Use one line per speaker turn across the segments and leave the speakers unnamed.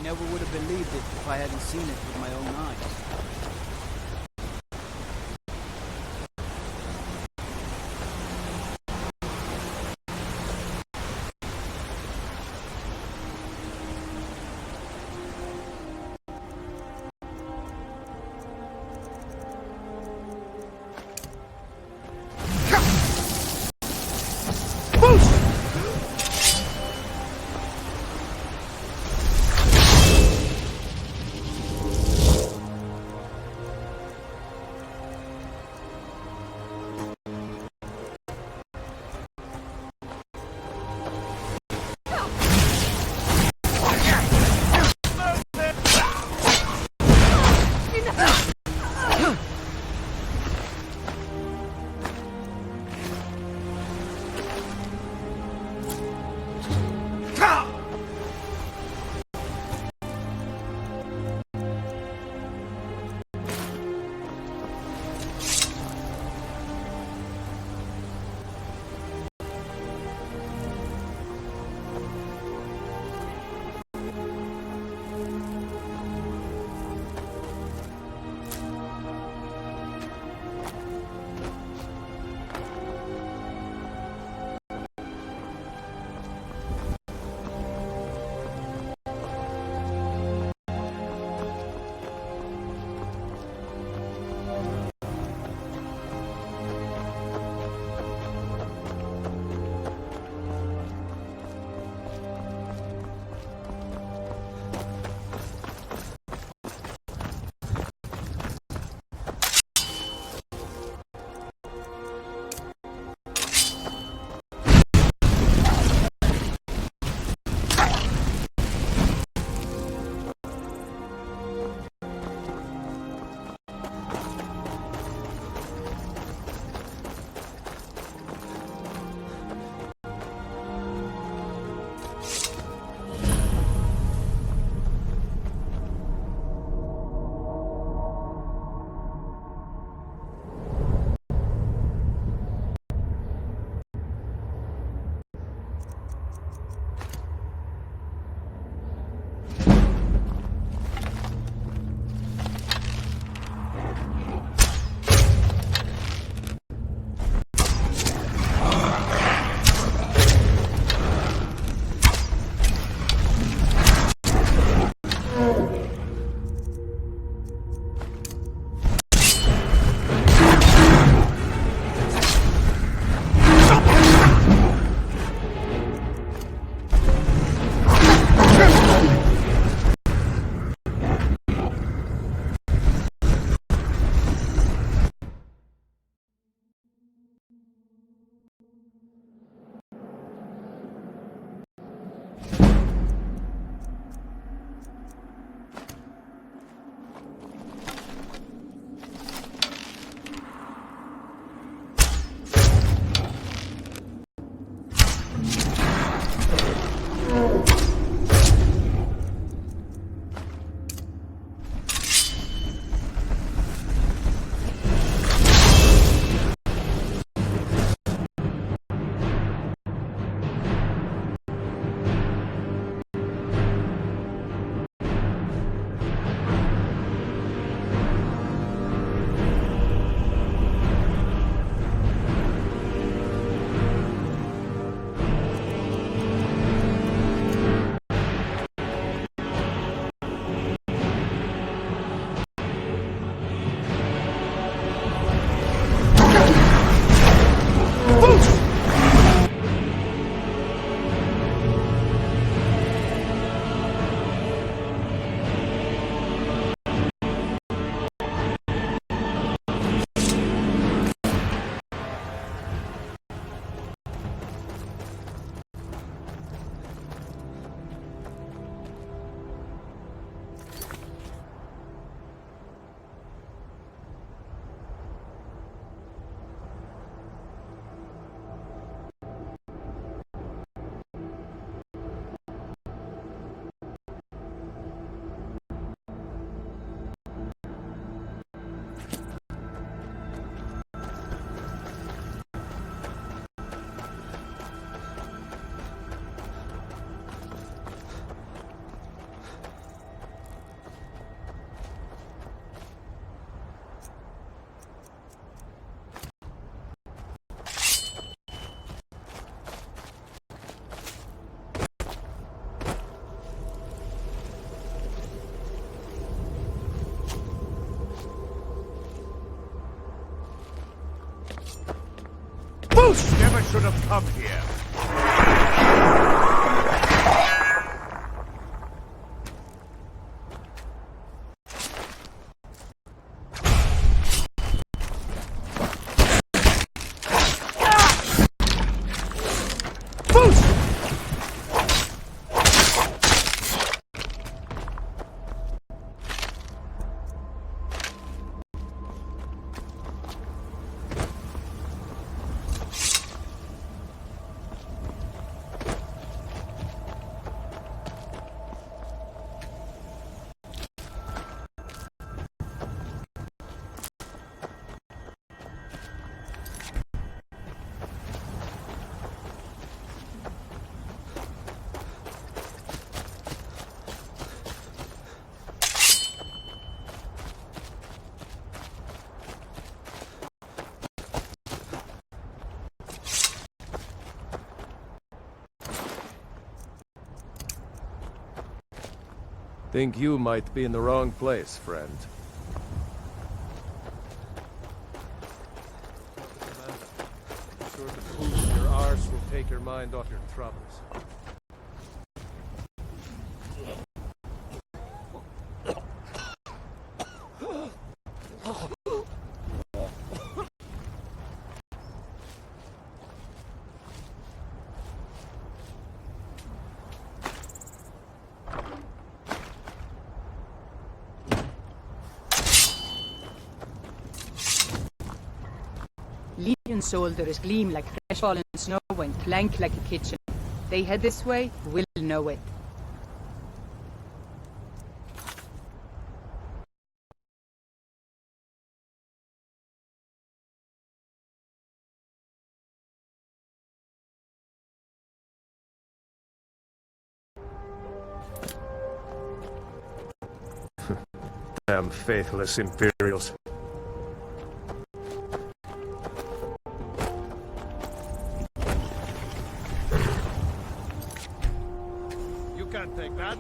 never would have believed it if I hadn't seen it with my own eyes.
Never should have come here.
Think you might be in the wrong place, friend. I'm sure the boost in your arse will take your mind off your troubles.
Legion soldiers gleam like fresh fallen snow and clank like a kitchen. They head this way, we'll know it.
Damn faithless Imperials.
You can't take that.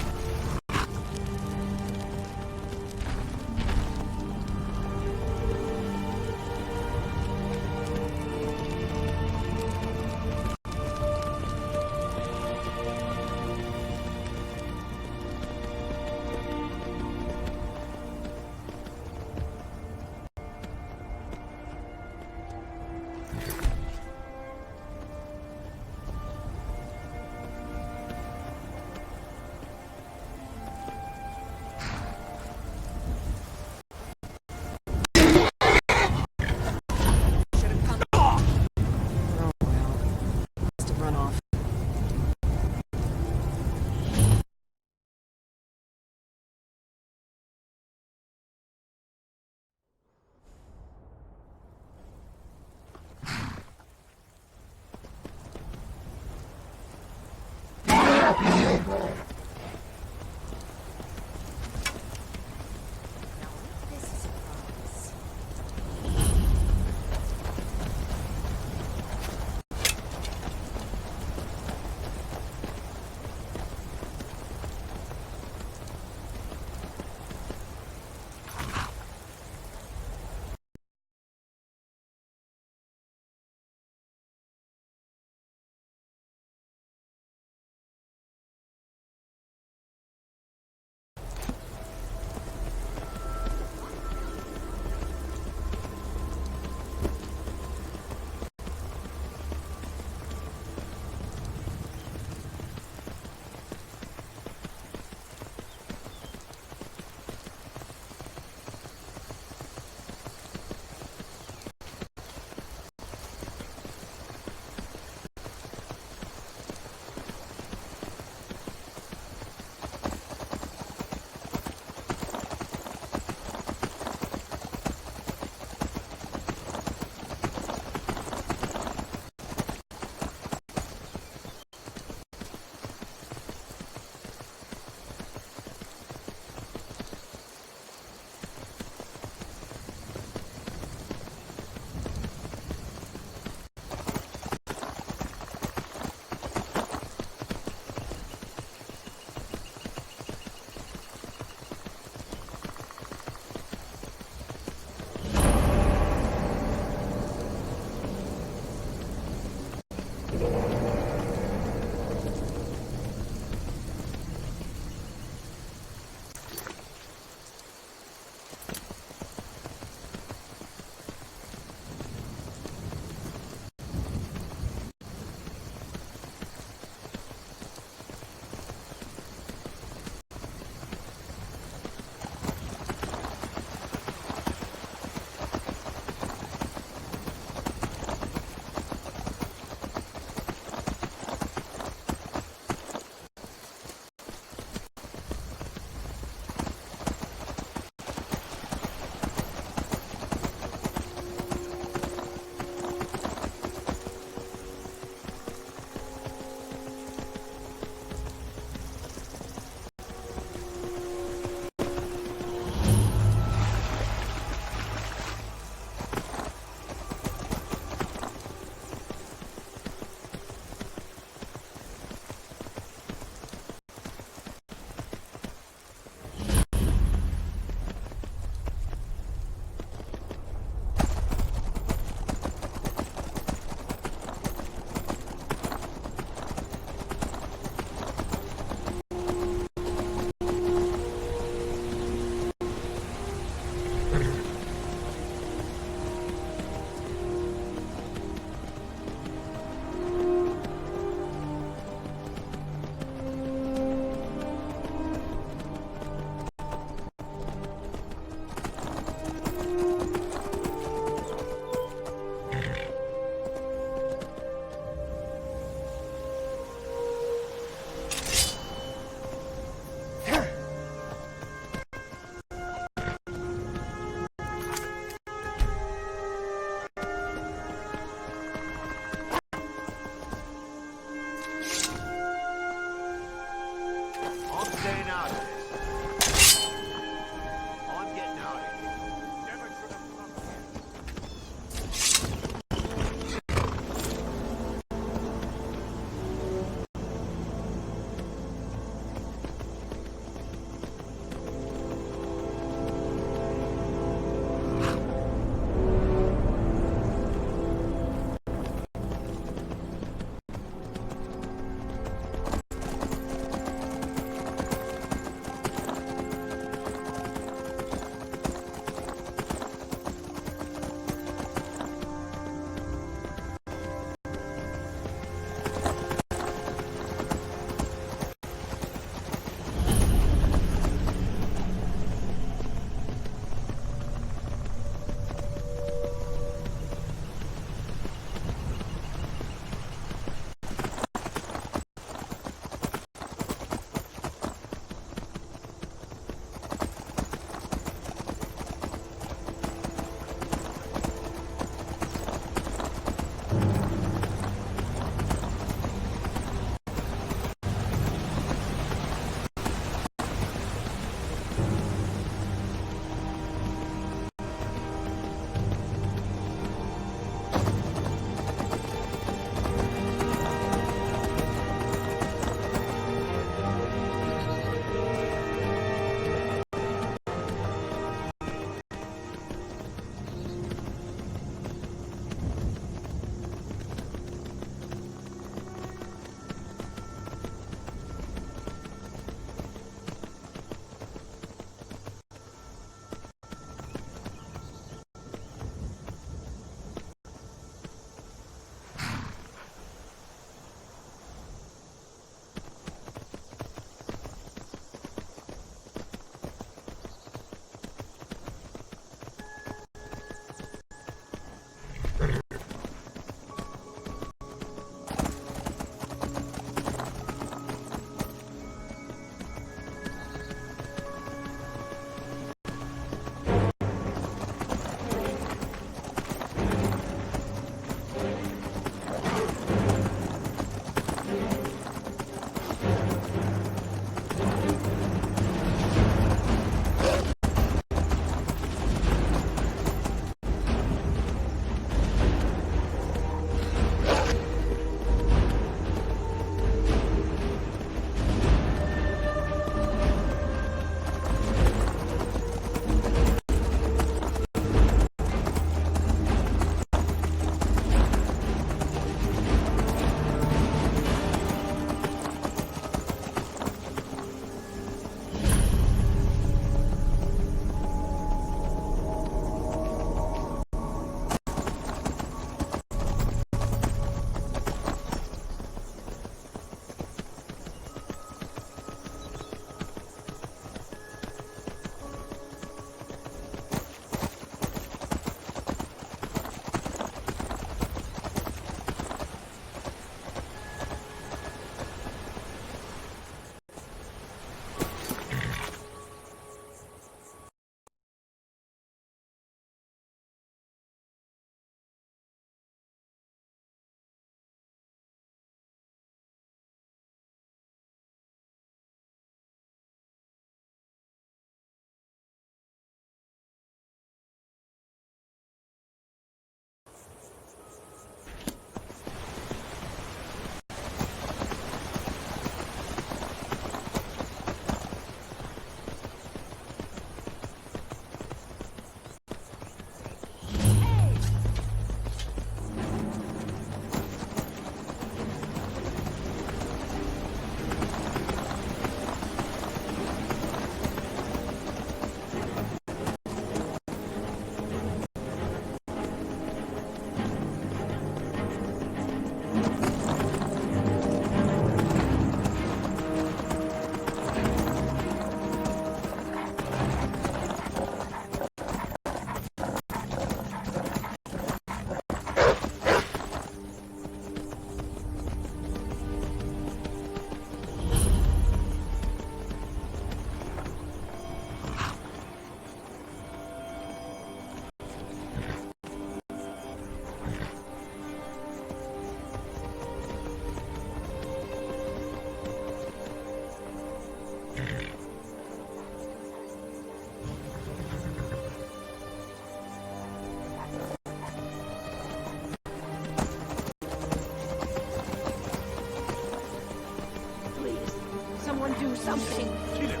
Someone do something.
Kill him.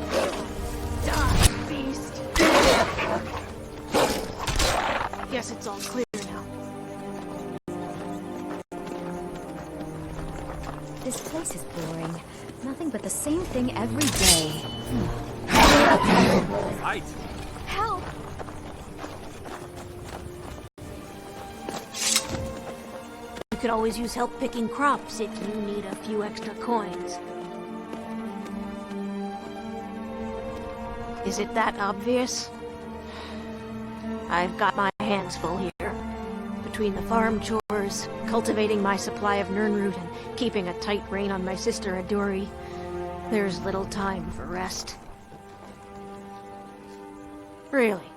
Die, beast. Guess it's all clear now.
This place is boring. Nothing but the same thing every day.
Fight.
Help! You could always use help picking crops if you need a few extra coins. Is it that obvious? I've got my hands full here. Between the farm chores, cultivating my supply of Nirnroot, and keeping a tight rein on my sister Aduri, there's little time for rest. Really,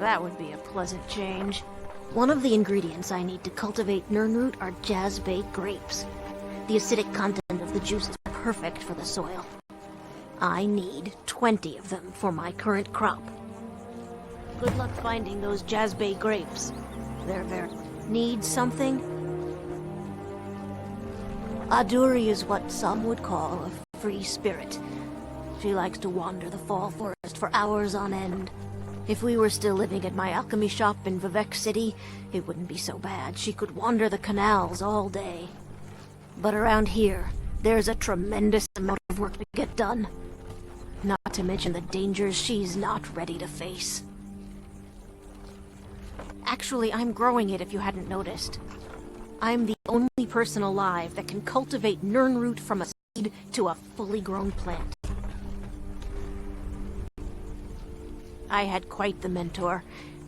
that would be a pleasant change. One of the ingredients I need to cultivate Nirnroot are Jazbay grapes. The acidic content of the juice is perfect for the soil. I need 20 of them for my current crop. Good luck finding those Jazbay grapes. They're very... Need something? Aduri is what some would call a free spirit. She likes to wander the fall forest for hours on end. If we were still living at my alchemy shop in Vivek City, it wouldn't be so bad. She could wander the canals all day. But around here, there's a tremendous amount of work to get done. Not to mention the dangers she's not ready to face. Actually, I'm growing it if you hadn't noticed. I'm the only person alive that can cultivate Nirnroot from a seed to a fully grown plant. I had quite the mentor.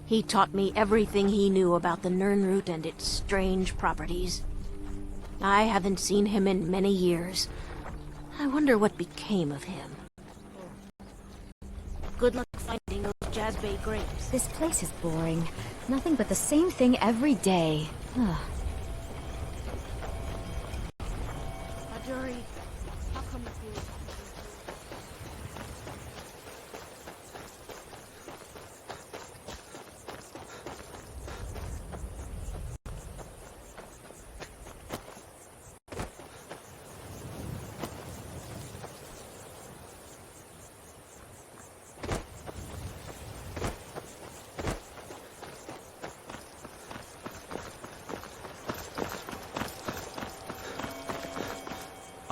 He taught me everything he knew about the Nirnroot and its strange properties. I haven't seen him in many years. I wonder what became of him. Good luck finding those Jazbay grapes.
This place is boring. Nothing but the same thing every day. Ugh.
Aduri, I'll come with you.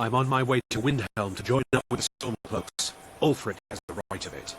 I'm on my way to Windhelm to join up with the Stormcloaks. Ulfric has the right of it.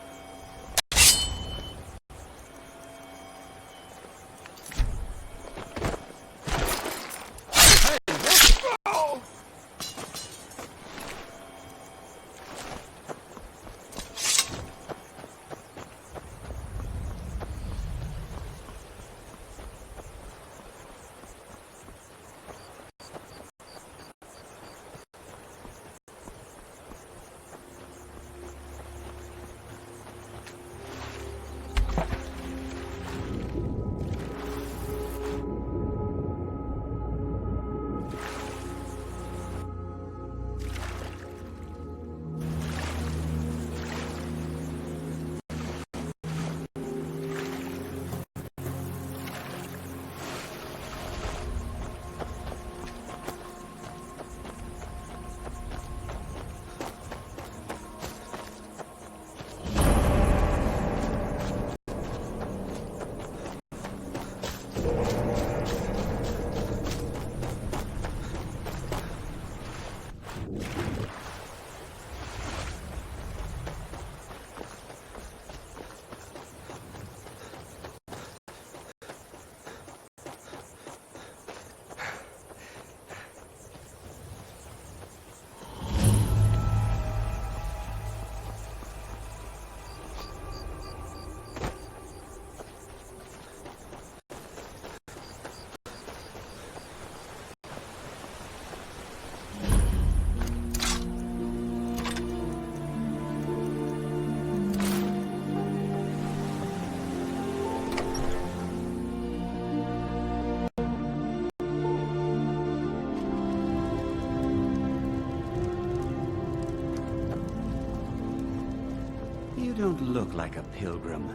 You don't look like a pilgrim.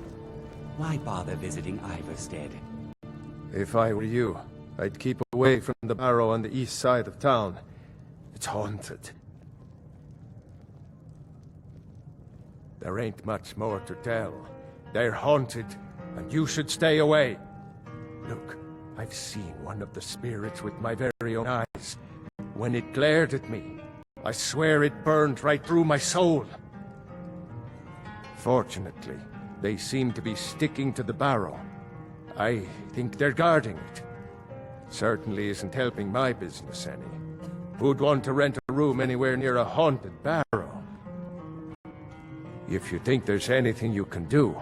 Why bother visiting Ivarstead?
If I were you, I'd keep away from the barrow on the east side of town. It's haunted. There ain't much more to tell. They're haunted, and you should stay away. Look, I've seen one of the spirits with my very own eyes. When it glared at me, I swear it burned right through my soul. Fortunately, they seem to be sticking to the barrow. I think they're guarding it. Certainly isn't helping my business any. Who'd want to rent a room anywhere near a haunted barrow? If you think there's anything you can do,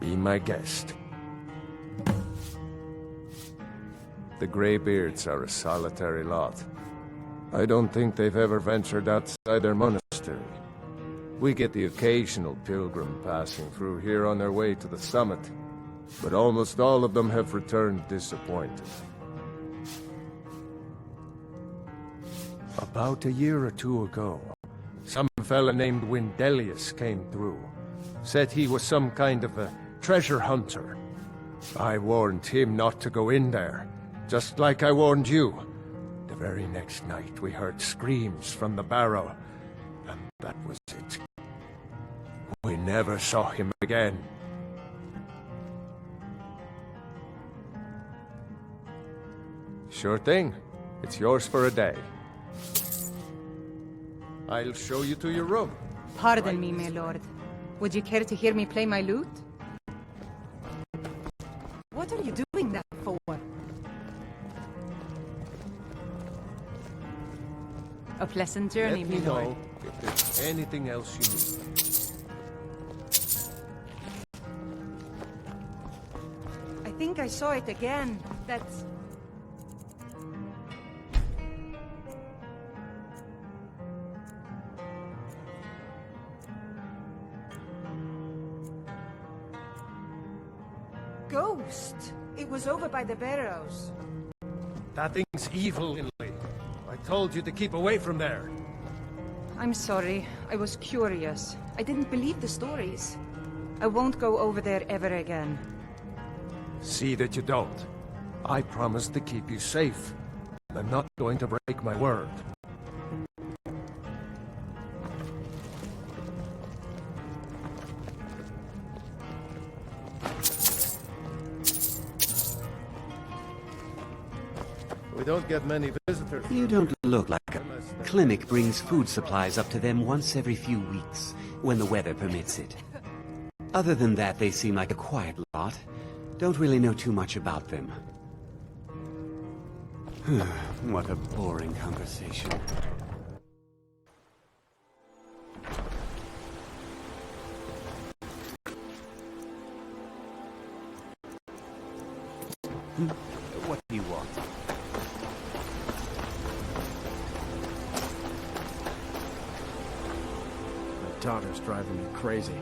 be my guest. The Greybeards are a solitary lot. I don't think they've ever ventured outside their monastery. We get the occasional pilgrim passing through here on their way to the summit, but almost all of them have returned disappointed. About a year or two ago, some fella named Windelius came through. Said he was some kind of a treasure hunter. I warned him not to go in there, just like I warned you. The very next night we heard screams from the barrow, and that was it. We never saw him again. Sure thing. It's yours for a day. I'll show you to your room.
Pardon me, my lord. Would you care to hear me play my lute? What are you doing that for? A pleasant journey,
Let me
my lord.
know if there's anything else you need.
I think I saw it again. That's... Ghost! It was over by the barrows.
That thing's evil, Lily. I told you to keep away from there.
I'm sorry. I was curious. I didn't believe the stories. I won't go over there ever again.
See that you don't. I promised to keep you safe. I'm not going to break my word. We don't get many visitors.
You don't look like a clinic brings food supplies up to them once every few weeks, when the weather permits it. Other than that, they seem like a quiet lot. Don't really know too much about them. What a boring conversation. What do you want?
My daughter's driving me crazy.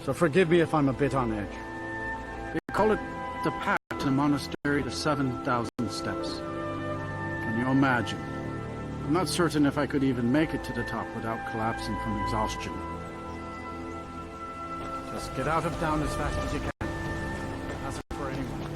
So forgive me if I'm a bit on edge. They call it the path to the monastery to 7,000 steps. Can you imagine? I'm not certain if I could even make it to the top without collapsing from exhaustion. Just get out of town as fast as you can. Ask for anyone.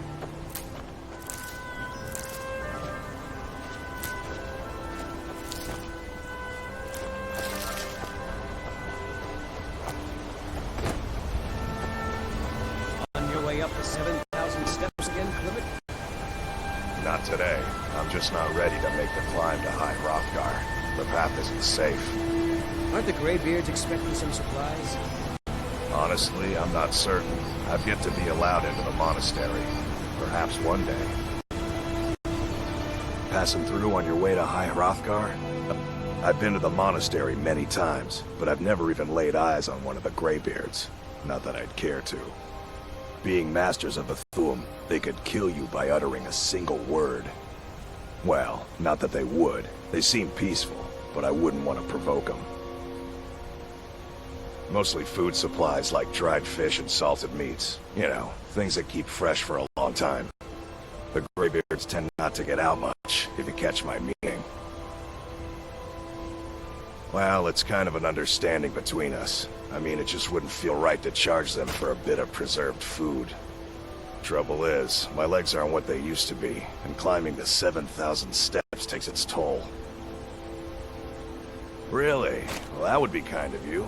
On your way up the 7,000 steps again, Clement?
Not today. I'm just not ready to make the climb to High Hrothgar. The path isn't safe.
Aren't the Greybeards expecting some supplies?
Honestly, I'm not certain. I've yet to be allowed into the monastery. Perhaps one day. Passing through on your way to High Hrothgar? I've been to the monastery many times, but I've never even laid eyes on one of the Greybeards. Not that I'd care to. Being masters of the Thu'um, they could kill you by uttering a single word. Well, not that they would. They seem peaceful, but I wouldn't want to provoke them. Mostly food supplies like dried fish and salted meats. You know, things that keep fresh for a long time. The Greybeards tend not to get out much, if you catch my meaning. Well, it's kind of an understanding between us. I mean, it just wouldn't feel right to charge them for a bit of preserved food. Trouble is, my legs aren't what they used to be, and climbing the 7,000 steps takes its toll. Really? Well, that would be kind of you.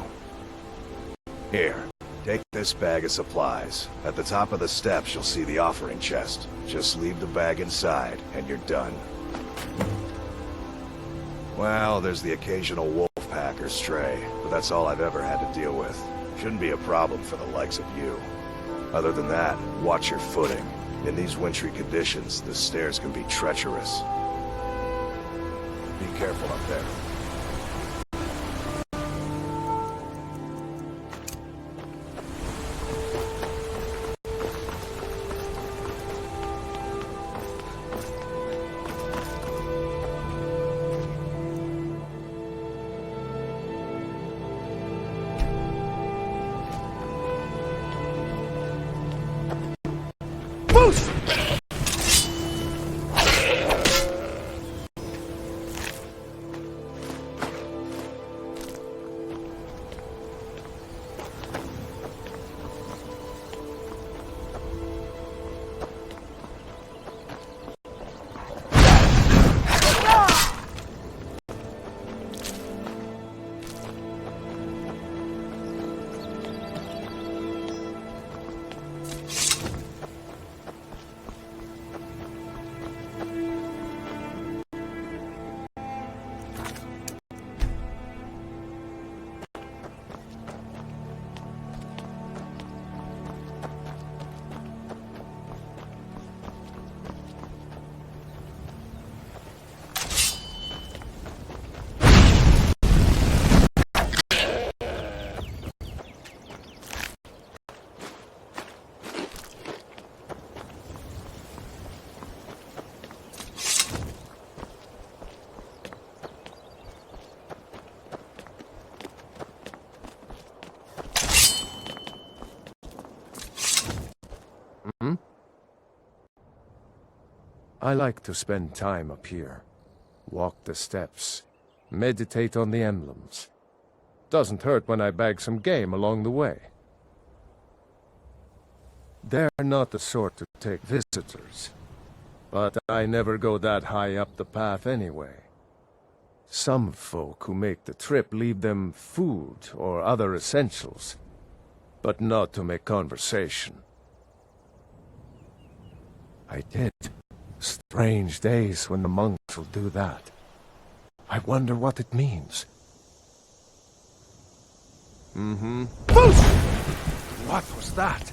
Here, take this bag of supplies. At the top of the steps, you'll see the offering chest. Just leave the bag inside, and you're done. Well, there's the occasional wolf pack or stray, but that's all I've ever had to deal with. Shouldn't be a problem for the likes of you. Other than that, watch your footing. In these wintry conditions, the stairs can be treacherous. Be careful up there.
I like to spend time up here. Walk the steps. Meditate on the emblems. Doesn't hurt when I bag some game along the way. They're not the sort to take visitors. But I never go that high up the path anyway. Some folk who make the trip leave them food or other essentials, but not to make conversation. I did. Strange days when the monks will do that. I wonder what it means.
What was that?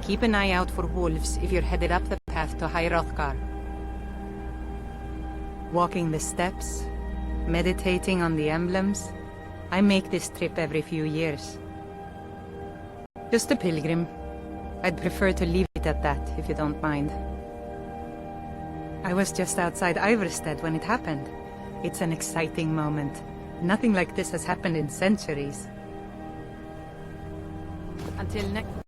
Keep an eye out for wolves if you're headed up the path to High Hrothgar. Walking the steps, meditating on the emblems. I make this trip every few years. Just a pilgrim. I'd prefer to leave it at that, if you don't mind. I was just outside Iverstead when it happened. It's an exciting moment. Nothing like this has happened in centuries. Until next time.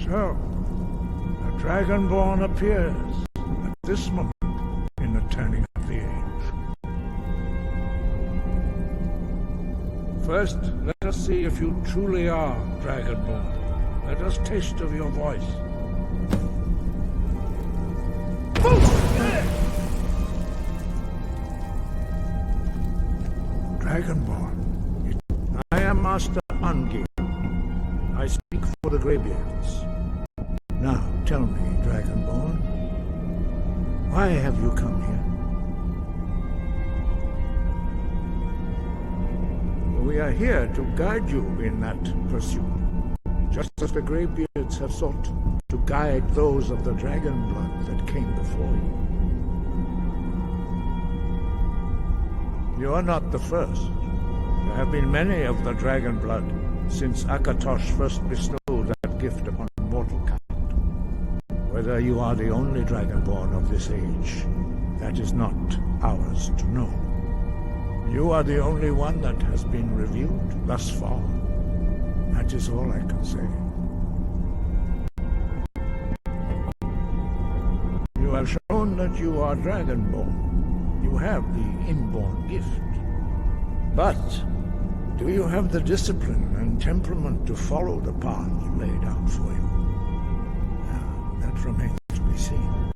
So, a Dragonborn appears at this moment in the turning of the age. First, let us see if you truly are Dragonborn. Let us taste of your voice. Dragonborn, I am Master Ungir. I speak for the Greybeards. Now, tell me, Dragonborn, why have you come here? We are here to guide you in that pursuit, just as the Greybeards have sought to guide those of the dragon blood that came before you. You are not the first. There have been many of the dragon blood since Akatosh first bestowed that gift upon mortal kind. Whether you are the only Dragonborn of this age, that is not ours to know. You are the only one that has been revealed thus far. That is all I can say. You have shown that you are Dragonborn. You have the inborn gift. But do you have the discipline and temperament to follow the path laid out for you? That remains to be seen.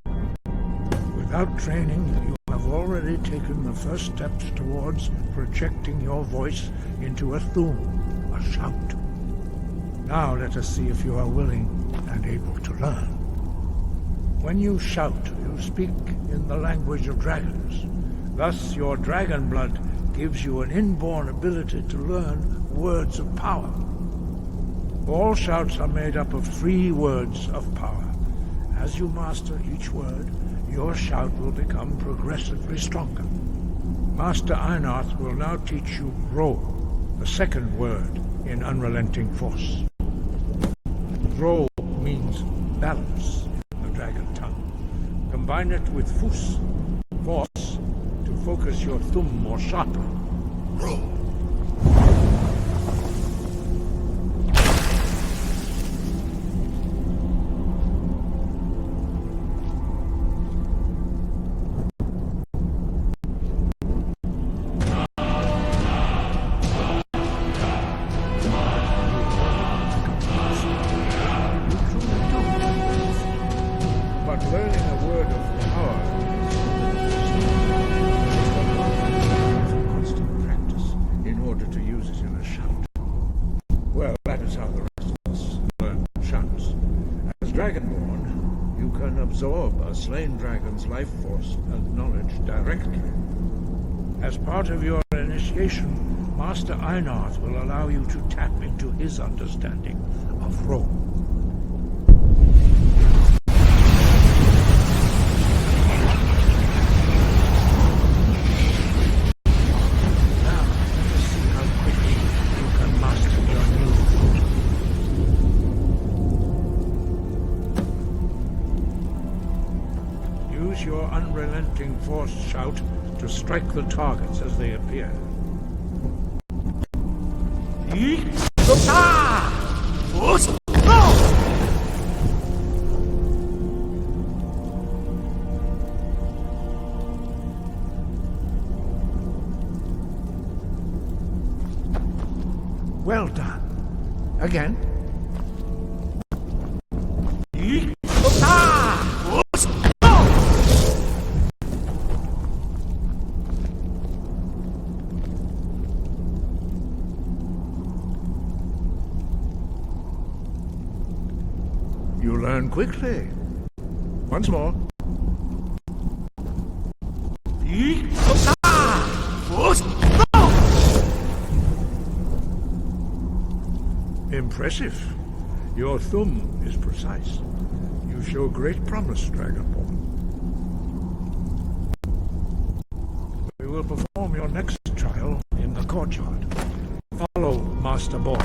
Without training, you have already taken the first steps towards projecting your voice into a thum, a shout. Now let us see if you are willing and able to learn. When you shout, you speak in the language of dragons. Thus, your dragon blood gives you an inborn ability to learn words of power. All shouts are made up of 3 words of power. As you master each word, your shout will become progressively stronger. Master Einarth will now teach you Ro, the second word in Unrelenting Force. Ro means balance in the dragon tongue. Combine it with Fus, force, to focus your thumb more sharply. Ro. Dragonborn, you can absorb a slain dragon's life force and knowledge directly. As part of your initiation, Master Einarth will allow you to tap into his understanding of Ro. Now, let us see how quickly you can master your new Use your unrelenting force shout to strike the targets as they appear. Well done. Again. You learn quickly. Once more. Impressive. Your thumb is precise. You show great promise, Dragonborn. We will perform your next trial in the courtyard. Follow Master Boy.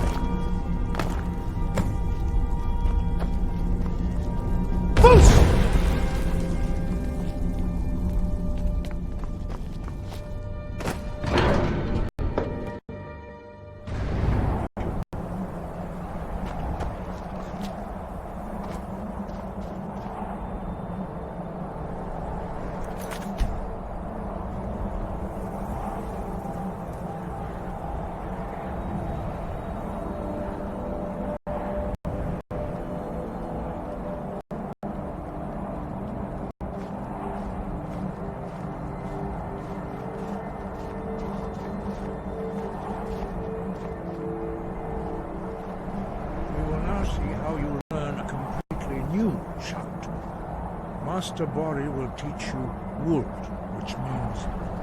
new shout. Master Bori will teach you Wuld, which means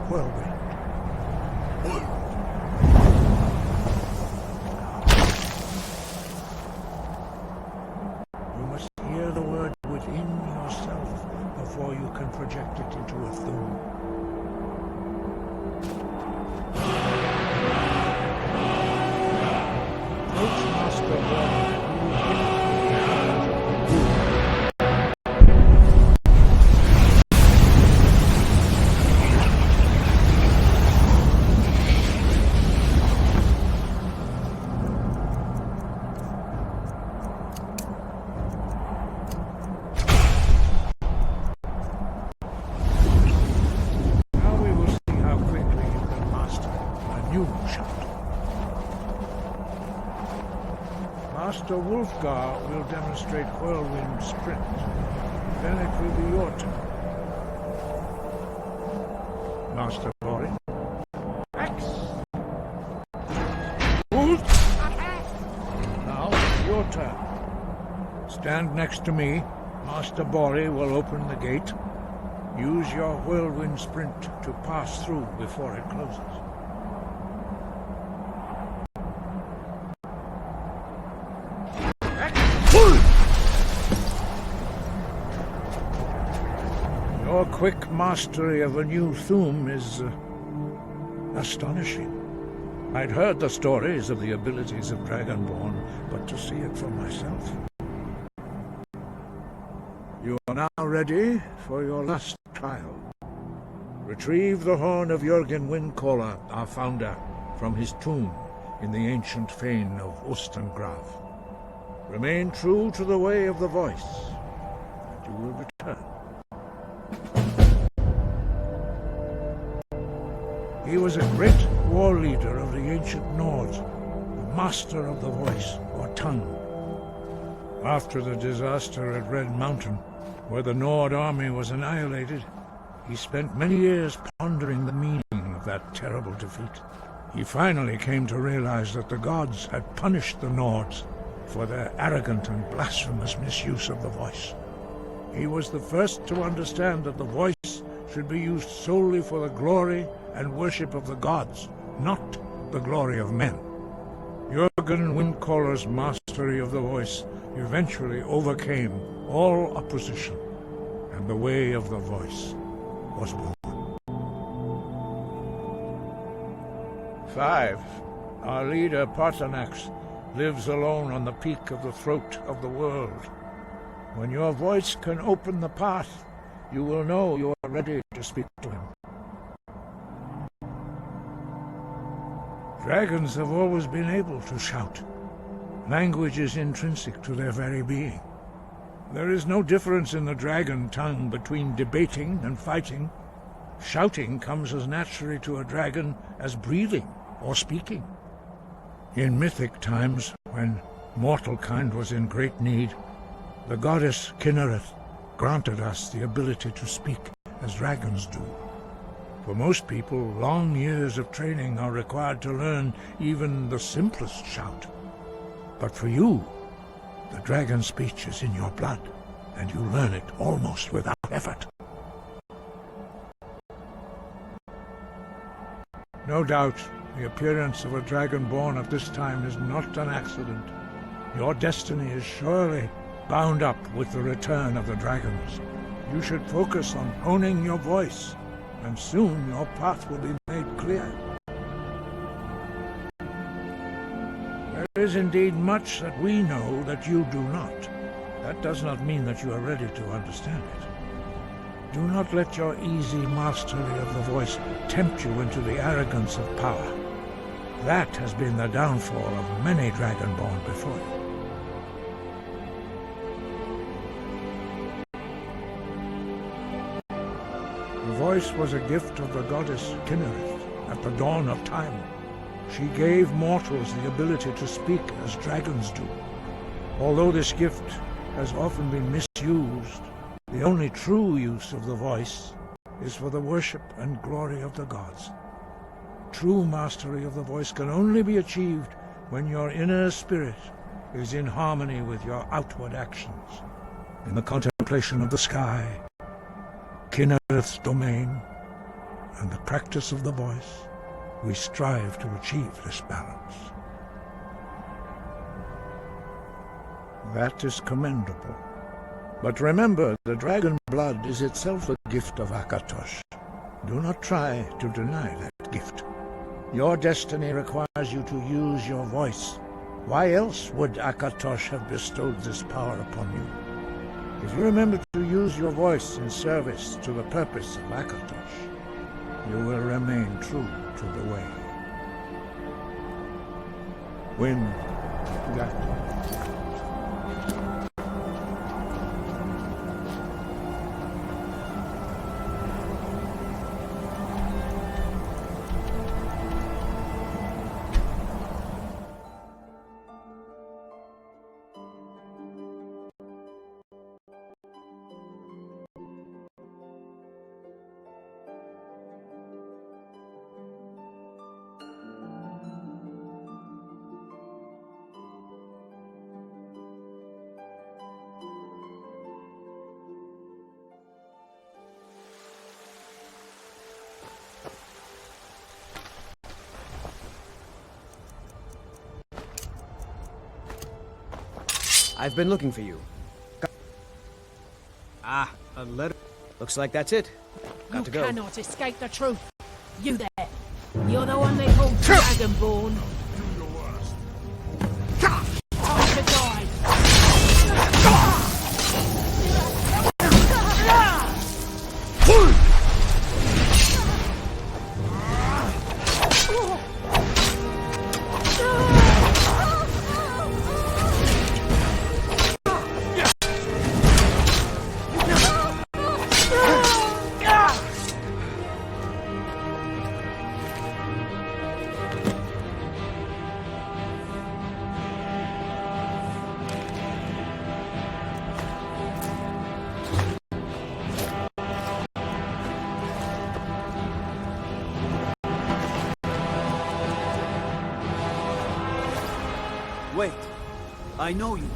whirlwind. You must hear the word within yourself before you can project it into a thum. Approach Master Bori. Master Hrothgar will demonstrate whirlwind sprint. Then it will be your turn. Master Bori. Axe! Wuld! Now it's your turn. Stand next to me. Master Bori will open the gate. Use your whirlwind sprint to pass through before it closes. Your quick mastery of a new thum is astonishing. I'd heard the stories of the abilities of Dragonborn, but to see it for myself. You are now ready for your last trial. Retrieve the Horn of Jurgen Windcaller, our founder, from his tomb in the ancient fane of Ostengrav. Remain true to the way of the voice, and you will return. He was a great war leader of the ancient Nords, the master of the voice, or tongue. After the disaster at Red Mountain, where the Nord army was annihilated, he spent many years pondering the meaning of that terrible defeat. He finally came to realize that the gods had punished the Nords for their arrogant and blasphemous misuse of the voice. He was the first to understand that the voice should be used solely for the glory and worship of the gods, not the glory of men. Jurgen Windcaller's mastery of the voice eventually overcame all opposition, and the way of the voice was born. 5. Our leader, Partanax, lives alone on the peak of the throat of the world. When your voice can open the path, you will know you are ready to speak to him. Dragons have always been able to shout. Language is intrinsic to their very being. There is no difference in the dragon tongue between debating and fighting. Shouting comes as naturally to a dragon as breathing or speaking. In mythic times, when mortal kind was in great need, the goddess Kinnereth granted us the ability to speak as dragons do. For most people, long years of training are required to learn even the simplest shout. But for you, the dragon speech is in your blood, and you learn it almost without effort. No doubt, the appearance of a Dragonborn at this time is not an accident. Your destiny is surely bound up with the return of the dragons. You should focus on honing your voice, and soon your path will be made clear. There is indeed much that we know that you do not. That does not mean that you are ready to understand it. Do not let your easy mastery of the voice tempt you into the arrogance of power. That has been the downfall of many Dragonborn before you. The voice was a gift of the goddess Kinnereth at the dawn of time. She gave mortals the ability to speak as dragons do. Although this gift has often been misused, the only true use of the voice is for the worship and glory of the gods. True mastery of the voice can only be achieved when your inner spirit is in harmony with your outward actions. in the contemplation of the sky, Kinnereth's domain, and the practice of the voice, we strive to achieve this balance. That is commendable. But remember, the dragon blood is itself a gift of Akatosh. Do not try to deny that gift. Your destiny requires you to use your voice. Why else would Akatosh have bestowed this power upon you? If you remember to use your voice in service to the purpose of Akatosh, you will remain true to the way. Wind, that.
I've been looking for you. Ah, a letter. Looks like that's it. Got to go.
You cannot escape the truth. You there. You're the one they call Dragonborn. Do your worst. Time to die.
Wait, I know you.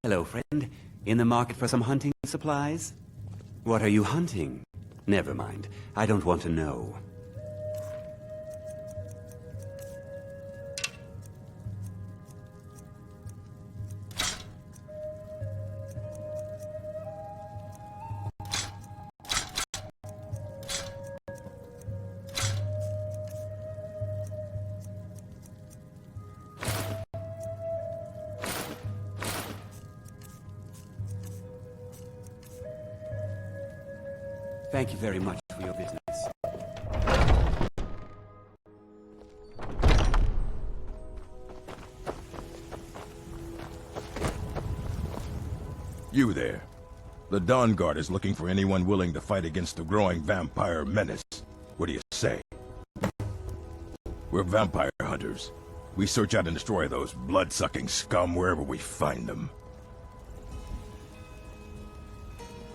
Hello, friend. In the market for some hunting supplies? What are you hunting? Never mind. I don't want to know. Thank you very much for your business.
You there. The Dawn Guard is looking for anyone willing to fight against the growing vampire menace. What do you say? We're vampire hunters. We search out and destroy those blood-sucking scum wherever we find them.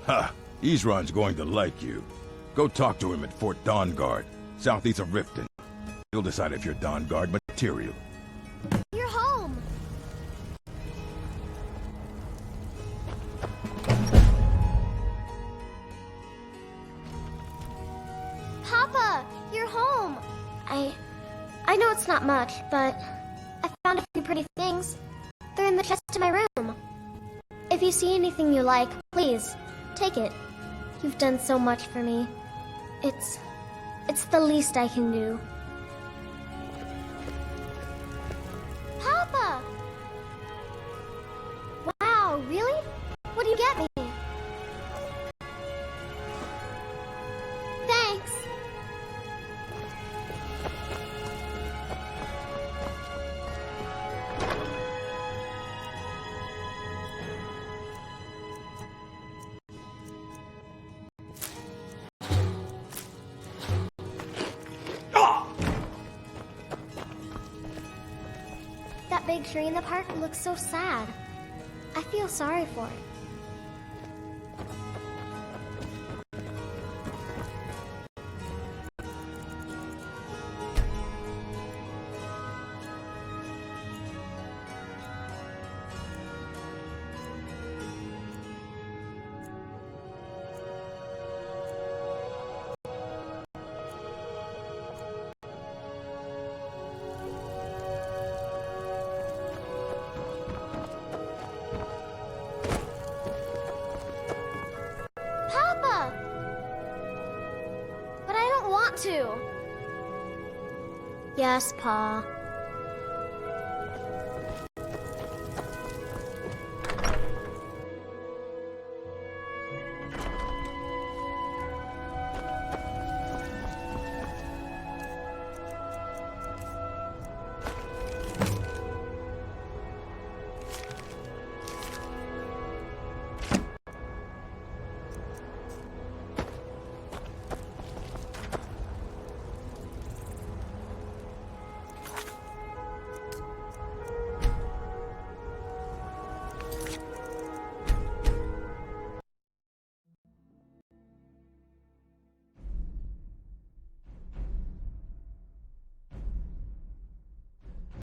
Ha! Isran's going to like you. Go talk to him at Fort Dawn Guard, southeast of Riften. He'll decide if you're Dawn Guard material.
You're home! Papa, you're home! I know it's not much, but I found a few pretty things. They're in the chest in my room. If you see anything you like, please, take it. You've done so much for me. It's the least I can do. Papa! Wow, really? What do you get me? Thanks!
big tree in the park looks so sad. I feel sorry for it. But I don't want to. Yes, Pa.